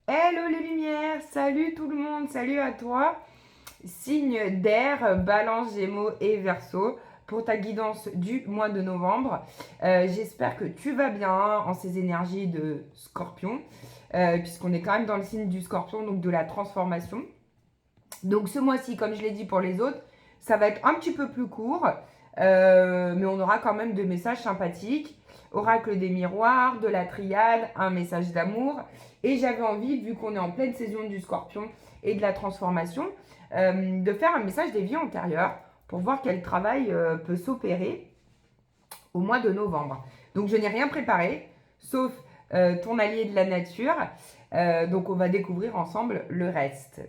Hello les lumières, salut tout le monde, salut à toi. Signe d'air, Balance, Gémeaux et Verseau pour ta guidance du mois de novembre. J'espère que tu vas bien en ces énergies de Scorpion, puisqu'on est quand même dans le signe du Scorpion, donc de la transformation. Donc ce mois-ci, comme je l'ai dit pour les autres, ça va être un petit peu plus court, mais on aura quand même des messages sympathiques. Oracle des miroirs, de la triade, un message d'amour. Et j'avais envie, vu qu'on est en pleine saison du Scorpion et de la transformation, de faire un message des vies antérieures pour voir quel travail peut s'opérer au mois de novembre. Donc je n'ai rien préparé, sauf ton allié de la nature. Donc on va découvrir ensemble le reste.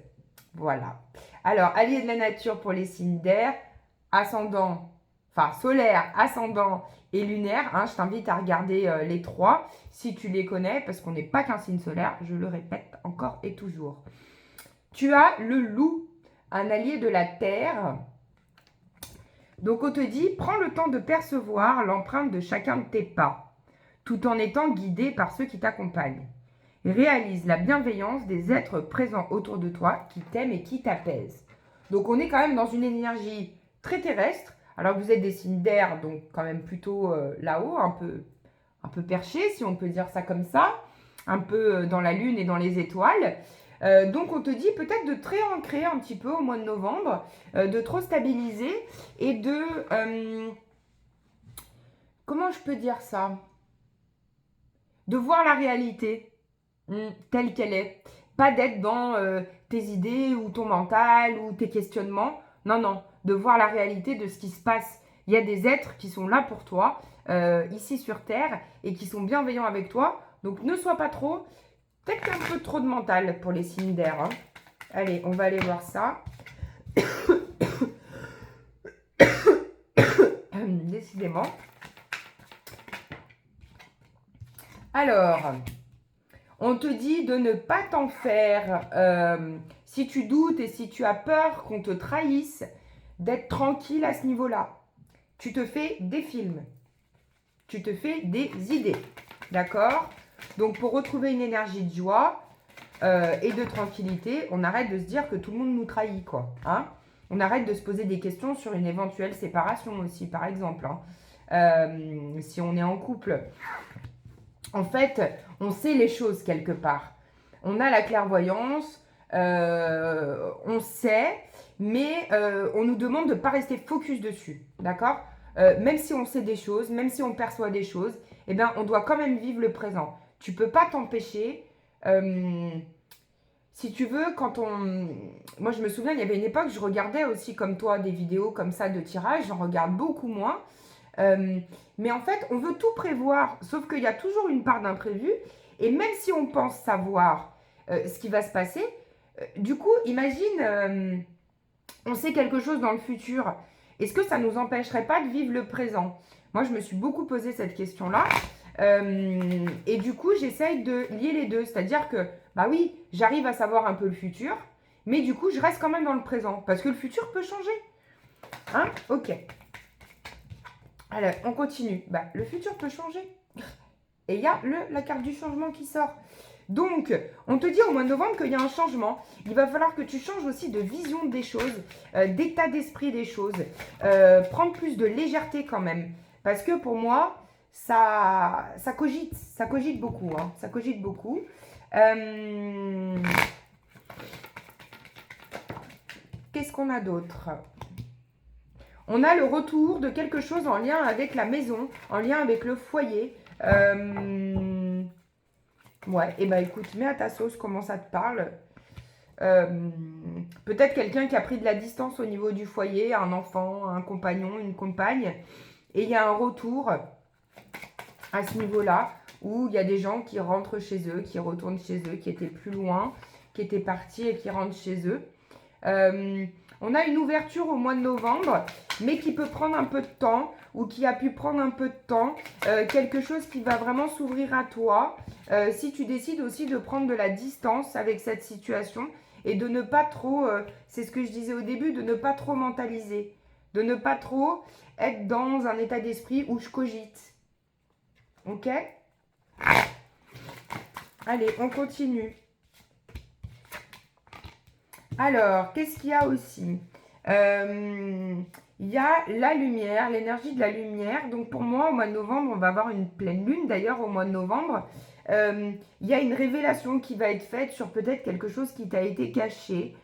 Voilà. Alors, allié de la nature pour les signes d'air, ascendant, enfin solaire, ascendant et lunaire. Hein, je t'invite à regarder les trois si tu les connais, parce qu'on n'est pas qu'un signe solaire, je le répète encore et toujours. Tu as le loup, un allié de la terre. Donc on te dit, prends le temps de percevoir l'empreinte de chacun de tes pas, tout en étant guidé par ceux qui t'accompagnent. Réalise la bienveillance des êtres présents autour de toi qui t'aiment et qui t'apaisent. Donc on est quand même dans une énergie très terrestre, alors que vous êtes des signes d'air, donc quand même plutôt là-haut, un peu perché, si on peut dire ça comme ça, un peu dans la lune et dans les étoiles. Donc on te dit peut-être de te réancrer un petit peu au mois de novembre, de trop stabiliser et de... comment je peux dire ça? De voir la réalité telle qu'elle est. Pas d'être dans tes idées ou ton mental ou tes questionnements. Non, non, de voir la réalité de ce qui se passe. Il y a des êtres qui sont là pour toi, ici sur Terre, et qui sont bienveillants avec toi. Donc ne sois pas trop. Peut-être un peu trop de mental pour les signes d'air. Hein. Allez, on va aller voir ça. Décidément. Alors, on te dit de ne pas t'en faire. Si tu doutes et si tu as peur qu'on te trahisse, d'être tranquille à ce niveau-là. Tu te fais des films. Tu te fais des idées. D'accord? Donc, pour retrouver une énergie de joie et de tranquillité, on arrête de se dire que tout le monde nous trahit, quoi. Hein? On arrête de se poser des questions sur une éventuelle séparation aussi, par exemple. Hein. Si on est en couple. En fait, on sait les choses quelque part. On a la clairvoyance, on sait, mais on nous demande de ne pas rester focus dessus, d'accord? Même si on sait des choses, même si on perçoit des choses, eh bien, on doit quand même vivre le présent. Tu peux pas t'empêcher. Si tu veux, quand on... Moi, je me souviens, il y avait une époque, je regardais aussi comme toi des vidéos comme ça de tirage, j'en regarde beaucoup moins. Euh, mais en fait, on veut tout prévoir, sauf qu'il y a toujours une part d'imprévu. Et même si on pense savoir ce qui va se passer, du coup, imagine, on sait quelque chose dans le futur. Est-ce que ça ne nous empêcherait pas de vivre le présent? Moi, je me suis beaucoup posé cette question-là. Et du coup, j'essaye de lier les deux. C'est-à-dire que, bah oui, j'arrive à savoir un peu le futur, mais du coup, je reste quand même dans le présent. Parce que le futur peut changer. Hein? Ok. Alors, on continue. Bah, le futur peut changer. Et il y a la carte du changement qui sort. Donc, on te dit au mois de novembre qu'il y a un changement. Il va falloir que tu changes aussi de vision des choses, d'état d'esprit des choses. Prendre plus de légèreté quand même. Parce que pour moi, ça cogite beaucoup. Hein, ça cogite beaucoup. Qu'est-ce qu'on a d'autre? On a le retour de quelque chose en lien avec la maison, en lien avec le foyer. Ouais, et bah écoute, mets à ta sauce comment ça te parle. Peut-être quelqu'un qui a pris de la distance au niveau du foyer, un enfant, un compagnon, une compagne. Et il y a un retour à ce niveau-là où il y a des gens qui rentrent chez eux, qui retournent chez eux, qui étaient plus loin, qui étaient partis et qui rentrent chez eux. On a une ouverture au mois de novembre, mais qui peut prendre un peu de temps, ou qui a pu prendre un peu de temps, quelque chose qui va vraiment s'ouvrir à toi, si tu décides aussi de prendre de la distance avec cette situation, et de ne pas trop, c'est ce que je disais au début, de ne pas trop mentaliser, de ne pas trop être dans un état d'esprit où je cogite. Ok? Allez, on continue. Alors, qu'est-ce qu'il y a aussi? Il y a la lumière, l'énergie de la lumière. Donc pour moi, au mois de novembre, on va avoir une pleine lune. D'ailleurs, au mois de novembre, il y a une révélation qui va être faite sur peut-être quelque chose qui t'a été caché.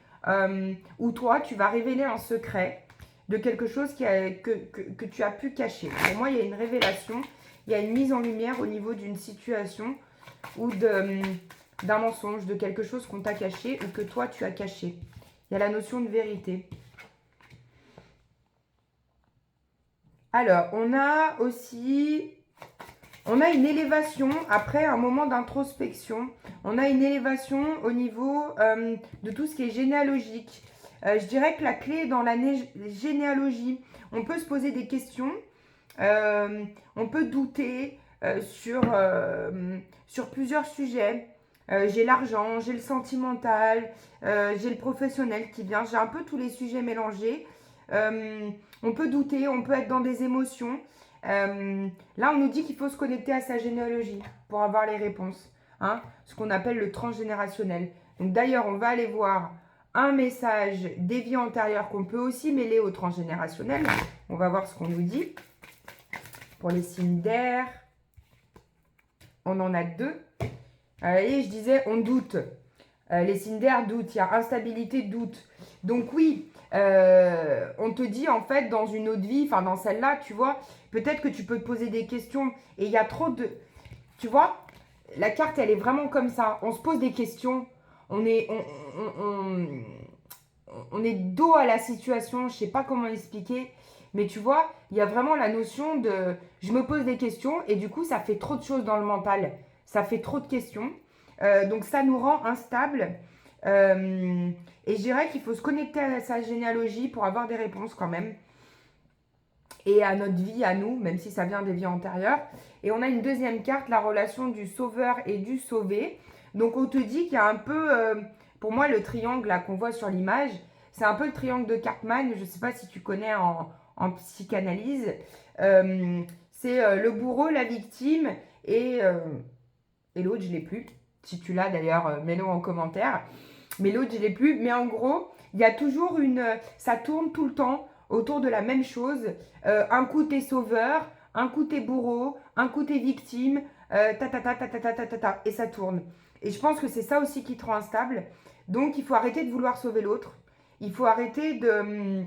Ou toi, tu vas révéler un secret de quelque chose que tu as pu cacher. Pour moi, il y a une révélation, il y a une mise en lumière au niveau d'une situation ou d'un mensonge, de quelque chose qu'on t'a caché ou que toi, tu as caché. Il y a la notion de vérité. Alors, on a aussi, on a une élévation après un moment d'introspection. On a une élévation au niveau de tout ce qui est généalogique. Je dirais que la clé est dans la généalogie. On peut se poser des questions, on peut douter sur plusieurs sujets. J'ai l'argent, j'ai le sentimental, j'ai le professionnel qui vient, j'ai un peu tous les sujets mélangés. On peut douter, on peut être dans des émotions. Là, on nous dit qu'il faut se connecter à sa généalogie pour avoir les réponses. Hein, ce qu'on appelle le transgénérationnel. Donc d'ailleurs, on va aller voir un message des vies antérieures qu'on peut aussi mêler au transgénérationnel. On va voir ce qu'on nous dit. Pour les signes d'air, on en a 2. Et je disais, on doute. Les signes d'air doutent. Il y a instabilité, doute. Donc oui, on te dit en fait dans une autre vie, enfin dans celle-là, tu vois, peut-être que tu peux te poser des questions et il y a trop de... Tu vois, la carte, elle est vraiment comme ça. On se pose des questions, on est dos à la situation, je sais pas comment expliquer, mais tu vois, il y a vraiment la notion de... Je me pose des questions et du coup, ça fait trop de choses dans le mental. Ça fait trop de questions. Donc ça nous rend instables. Et je dirais qu'il faut se connecter à sa généalogie pour avoir des réponses quand même. Et à notre vie, à nous, même si ça vient des vies antérieures. Et on a une deuxième carte, la relation du sauveur et du sauvé. Donc on te dit qu'il y a un peu, pour moi, le triangle là qu'on voit sur l'image, c'est un peu le triangle de Cartman. Je ne sais pas si tu connais en psychanalyse. C'est le bourreau, la victime et l'autre, je ne l'ai plus. Si tu l'as d'ailleurs, mets-le en commentaire. Mais l'autre, je ne l'ai plus. Mais en gros, il y a toujours ça tourne tout le temps autour de la même chose. Un coup, t'es sauveur, un coup, t'es bourreau, un coup, t'es victime, et ça tourne. Et je pense que c'est ça aussi qui te rend instable. Donc, il faut arrêter de vouloir sauver l'autre. Il faut arrêter de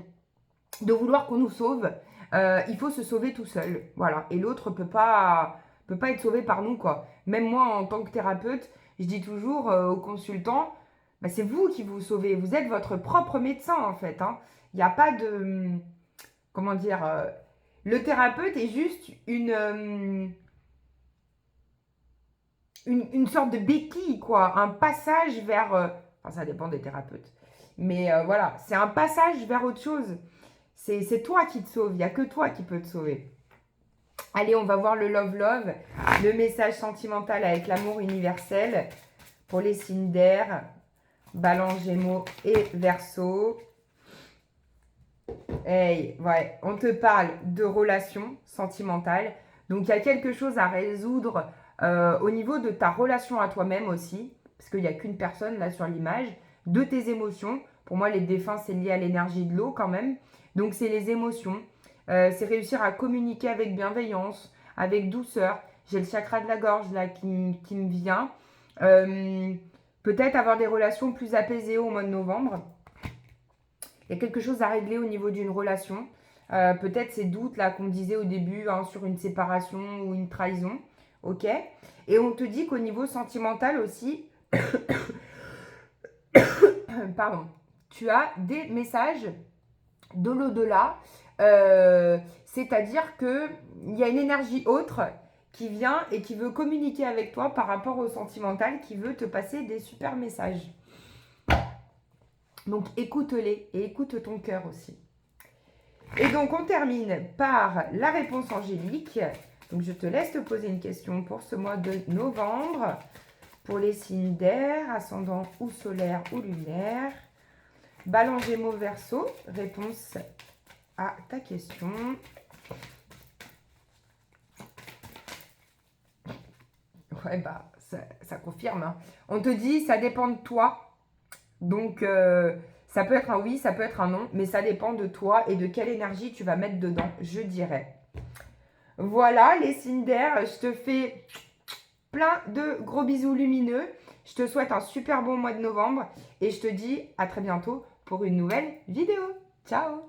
vouloir qu'on nous sauve. Il faut se sauver tout seul. Voilà. Et l'autre peut pas être sauvé par nous, quoi. Même moi, en tant que thérapeute, je dis toujours aux consultants, bah, c'est vous qui vous sauvez. Vous êtes votre propre médecin, en fait. Hein. Il n'y a pas de... Comment dire le thérapeute est juste une sorte de béquille, quoi. Un passage vers... enfin, ça dépend des thérapeutes. Mais voilà, c'est un passage vers autre chose. C'est toi qui te sauves. Il n'y a que toi qui peux te sauver. Allez, on va voir le love love, le message sentimental avec l'amour universel pour les signes d'air, Balance, Gémeaux et Verseau. Hey, ouais, on te parle de relations sentimentales. Donc, il y a quelque chose à résoudre au niveau de ta relation à toi-même aussi, parce qu'il n'y a qu'une personne là sur l'image, de tes émotions. Pour moi, les défunts, c'est lié à l'énergie de l'eau quand même. Donc, c'est les émotions. C'est réussir à communiquer avec bienveillance, avec douceur. J'ai le chakra de la gorge là qui me vient. Peut-être avoir des relations plus apaisées au mois de novembre. Il y a quelque chose à régler au niveau d'une relation. Peut-être ces doutes là qu'on disait au début hein, sur une séparation ou une trahison. Ok. Et on te dit qu'au niveau sentimental aussi, pardon, tu as des messages de l'au-delà. C'est-à-dire qu'il y a une énergie autre qui vient et qui veut communiquer avec toi par rapport au sentimental, qui veut te passer des super messages. Donc écoute-les et écoute ton cœur aussi. Et donc on termine par la réponse angélique. Donc je te laisse te poser une question pour ce mois de novembre. Pour les signes d'air, ascendant ou solaire ou lunaire. Balance, Gémeaux, Verseau. Réponse à ta question. Ouais, ça confirme. Hein. On te dit, ça dépend de toi. Donc, Ça peut être un oui, ça peut être un non, mais ça dépend de toi et de quelle énergie tu vas mettre dedans, je dirais. Voilà les signes d'air, je te fais plein de gros bisous lumineux. Je te souhaite un super bon mois de novembre et je te dis à très bientôt pour une nouvelle vidéo. Ciao!